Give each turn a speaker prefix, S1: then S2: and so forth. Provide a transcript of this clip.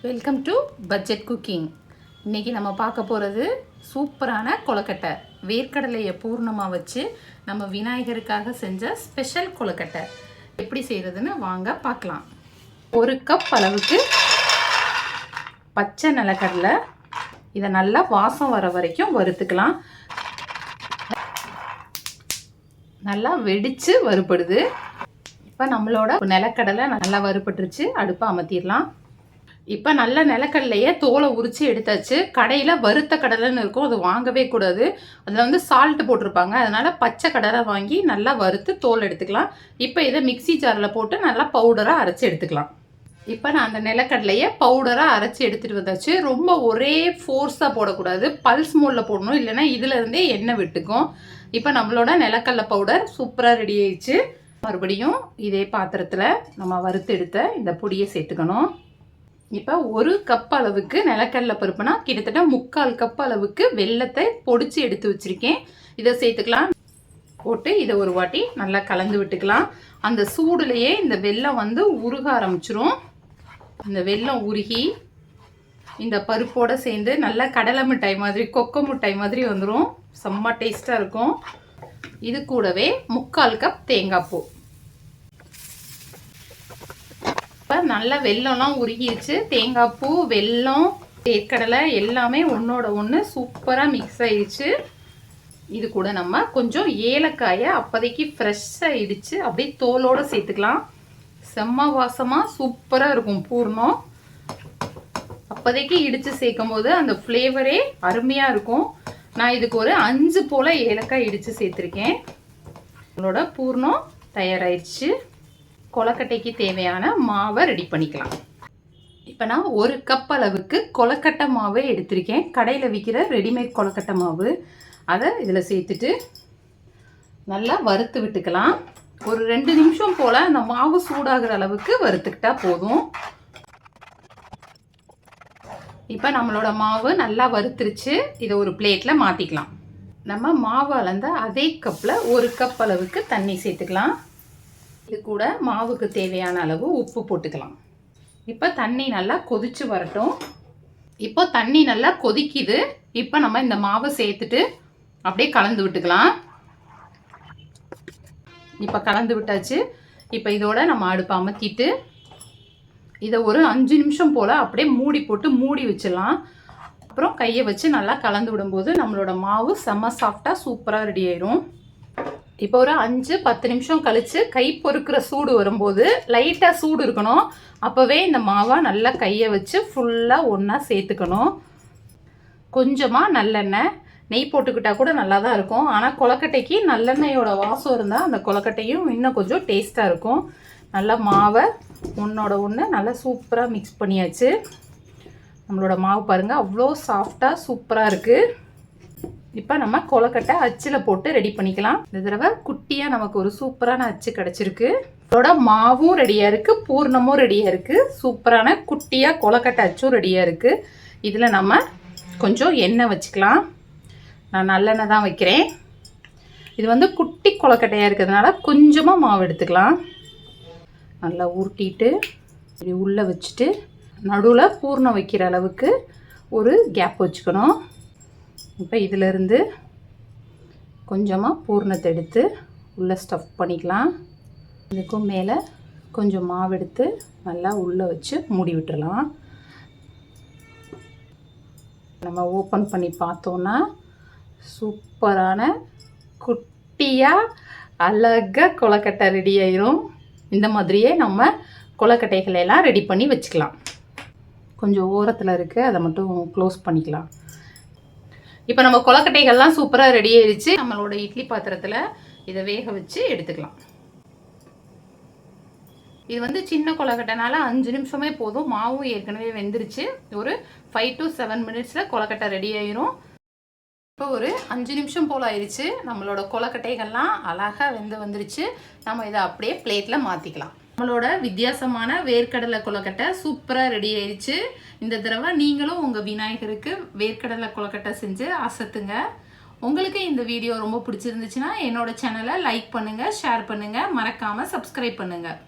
S1: Welcome to budget cooking. இன்றைக்கி நம்ம பார்க்க போகிறது சூப்பரான கொழுக்கட்டை. வேர்க்கடலையை பூர்ணமாக வச்சு நம்ம விநாயகருக்காக செஞ்ச ஸ்பெஷல் கொழுக்கட்டை எப்படி செய்கிறதுன்னு வாங்க பார்க்கலாம். 1 கப் அளவுக்கு பச்சை நிலக்கடலை, இதை நல்லா வாசம் வர வரைக்கும் வறுத்துக்கலாம். நல்லா வெடித்து வறுபடுது. இப்போ நம்மளோட நிலக்கடலை நல்லா வறுபட்டுருச்சு. அடுப்பை அமர்த்திடலாம். இப்போ நல்ல நிலக்கடலையை தோலை உரித்து எடுத்தாச்சு. கடையில் வறுத்த கடலைன்னு இருக்கும், அது வாங்கவே கூடாது. அதில் வந்து சால்ட் போட்டிருப்பாங்க. அதனால் பச்சை கடலை வாங்கி நல்லா வறுத்து தோல் எடுத்துக்கலாம். இப்போ இதை மிக்சி ஜாரில் போட்டு நல்லா பவுடராக அரைச்சி எடுத்துக்கலாம். இப்போ நான் அந்த நிலக்கடலையை பவுடராக அரைச்சி எடுத்துகிட்டு வந்தாச்சு. ரொம்ப ஒரே ஃபோர்ஸாக போடக்கூடாது, பல்ஸ் மோடில் போடணும், இல்லைன்னா இதிலேருந்தே எண்ணெய் விட்டுக்கும். இப்போ நம்மளோட நிலக்கடலை பவுடர் சூப்பராக ரெடி ஆயிடுச்சு. மறுபடியும் இதே பாத்திரத்தில் நம்ம வறுத்து எடுத்த இந்த பொடியை சேர்த்துக்கணும். இப்போ 1 கப் அளவுக்கு நிலக்கடலை பருப்புனா கிட்டத்தட்ட 3/4 கப் அளவுக்கு வெல்லத்தை பொடிச்சு எடுத்து வச்சுருக்கேன். இதை சேர்த்துக்கலாம். போட்டு இதை ஒரு வாட்டி நல்லா கலந்து விட்டுக்கலாம். அந்த சூடுலேயே இந்த வெல்லம் வந்து உருக ஆரம்பிச்சிரும். இந்த வெல்லம் உருகி இந்த பருப்போடு சேர்ந்து நல்லா கடலை மிட்டாய் மாதிரி, கொக்கோ மிட்டாய் மாதிரி வந்துடும். செம்ம டேஸ்ட்டாக இருக்கும். இது கூடவே 3/4 கப் தேங்காய் பூ. இப்போ நல்லா வெல்லம்லாம் உருகிடுச்சு. தேங்காய் பூ, வெல்லம், வேர்க்கடலை எல்லாமே ஒன்றோட ஒன்று சூப்பராக மிக்ஸ் ஆயிடுச்சு. இது கூட நம்ம கொஞ்சம் ஏலக்காயை அப்போதைக்கு ஃப்ரெஷ்ஷாக இடித்து அப்படியே தோலோடு சேர்த்துக்கலாம். செம்ம வாசமாக சூப்பராக இருக்கும் பூர்ணம். அப்போதைக்கு இடித்து சேர்க்கும் போது அந்த ஃப்ளேவரே அருமையாக இருக்கும். நான் இதுக்கு ஒரு 5 போல் ஏலக்காய் இடித்து சேர்த்துருக்கேன். நம்மளோட பூர்ணம் தயாராகிடுச்சு. கொழுக்கட்டைக்கு தேவையான மாவை ரெடி பண்ணிக்கலாம். இப்போ நான் 1 கப் அளவுக்கு கொழுக்கட்டை மாவை எடுத்திருக்கேன். கடையில் விற்கிற ரெடிமேட் கொழுக்கட்டை மாவு. அதை இதில் சேர்த்துட்டு நல்லா வறுத்து விட்டுக்கலாம். ஒரு 2 நிமிஷம் போல் அந்த மாவு சூடாகிற அளவுக்கு வறுத்துக்கிட்டா போதும். இப்போ நம்மளோட மாவு நல்லா வறுத்துருச்சு. இதை ஒரு பிளேட்டில் மாற்றிக்கலாம். நம்ம மாவு அளந்த அதே கப்பில் 1 கப் அளவுக்கு தண்ணி சேர்த்துக்கலாம். இது கூட மாவுக்கு தேவையான அளவு உப்பு போட்டுக்கலாம். இப்போ தண்ணி நல்லா கொதிச்சு வரட்டும். இப்போ தண்ணி நல்லா கொதிக்குது. இப்போ நம்ம இந்த மாவை சேர்த்துட்டு அப்படியே கலந்து விட்டுக்கலாம். இப்போ கலந்து விட்டாச்சு. இப்போ இதோட நம்ம அடுப்பை அமர்த்திட்டு இதை ஒரு 5 நிமிஷம் போல் அப்படியே மூடி போட்டு மூடி வச்சிடலாம். அப்புறம் கையை வச்சு நல்லா கலந்து விடும்போது நம்மளோட மாவு செம்ம சாஃப்டாக சூப்பராக ரெடி ஆயிடும். இப்போ ஒரு 5-10 நிமிஷம் கழித்து கை பொறுக்கிற சூடு வரும்போது லைட்டாக சூடு இருக்கணும். அப்போவே இந்த மாவை நல்லா கையை வச்சு ஃபுல்லாக ஒன்றா சேர்த்துக்கணும். கொஞ்சமாக நல்லெண்ணெய், நெய் போட்டுக்கிட்டால் கூட நல்லா தான் இருக்கும். ஆனால் கொழுக்கட்டைக்கு நல்லெண்ணெயோட வாசம் இருந்தால் அந்த கொழுக்கட்டையும் இன்னும் கொஞ்சம் டேஸ்ட்டாக இருக்கும். நல்லா மாவை ஒன்றோட ஒன்று நல்லா சூப்பராக மிக்ஸ் பண்ணியாச்சு. நம்மளோட மாவு பாருங்கள், அவ்வளோ சாஃப்டாக சூப்பராக இருக்குது. இப்போ நம்ம கொழுக்கட்டை அச்சில் போட்டு ரெடி பண்ணிக்கலாம். இந்த தடவை குட்டியாக நமக்கு ஒரு சூப்பரான அச்சு கிடச்சிருக்கு. இதோட மாவும் ரெடியாக இருக்குது, பூர்ணமும் ரெடியாக இருக்குது. சூப்பரான குட்டியாக கொழுக்கட்டை அச்சும் ரெடியாக இருக்குது. இதில் நம்ம கொஞ்சம் எண்ணெய் வச்சுக்கலாம். நான் நல்லெண்ணெய் தான் வைக்கிறேன். இது வந்து குட்டி கொழுக்கட்டையாக இருக்கிறதுனால கொஞ்சமாக மாவு எடுத்துக்கலாம். நல்லா உருட்டிட்டு இப்படி உள்ளே வச்சுட்டு நடுவில் பூர்ணம் வைக்கிற அளவுக்கு ஒரு கேப் வச்சுக்கணும். இப்போ இதிலிருந்து கொஞ்சமாக பூர்ணத்தை எடுத்து உள்ளே ஸ்டஃப் பண்ணிக்கலாம். இதுக்கும் மேலே கொஞ்சம் மாவு எடுத்து நல்லா உள்ளே வச்சு மூடி விட்டுடலாம். நம்ம ஓப்பன் பண்ணி பார்த்தோன்னா சூப்பரான குட்டியாக அழகாக கொழுக்கட்டை ரெடி ஆயிரும். இந்த மாதிரியே நம்ம கொழுக்கட்டைகளெல்லாம் ரெடி பண்ணி வச்சுக்கலாம். கொஞ்சம் ஓரத்தில் இருக்குது, அதை மட்டும் க்ளோஸ் பண்ணிக்கலாம். இப்போ நம்ம கொழுக்கட்டைகள்லாம் சூப்பராக ரெடி ஆயிடுச்சு. நம்மளோட இட்லி பாத்திரத்தில் இதை வேக வச்சு எடுத்துக்கலாம். இது வந்து சின்ன கொழுக்கட்டைனால 5 நிமிஷமே போதும். மாவும் ஏற்கனவே வெந்துருச்சு. ஒரு 5 to 7 மினிட்ஸில் கொழுக்கட்டை ரெடி ஆயிரும். இப்போ ஒரு 5 நிமிஷம் போல் ஆயிடுச்சு. நம்மளோட கொழுக்கட்டைகள்லாம் அழகாக வந்துருச்சு. நம்ம இதை அப்படியே பிளேட்டில் மாற்றிக்கலாம். நம்மளோட வித்தியாசமான வேர்க்கடலை கொழுக்கட்டை சூப்பராக ரெடி ஆயிடுச்சு. இந்த தடவை நீங்களும் உங்கள் விநாயகருக்கு வேர்க்கடலை கொழுக்கட்டை செஞ்சு அசத்துங்க. உங்களுக்கு இந்த வீடியோ ரொம்ப பிடிச்சிருந்துச்சுன்னா என்னோட சேனலை லைக் பண்ணுங்கள், ஷேர் பண்ணுங்கள், மறக்காமல் சப்ஸ்கிரைப் பண்ணுங்கள்.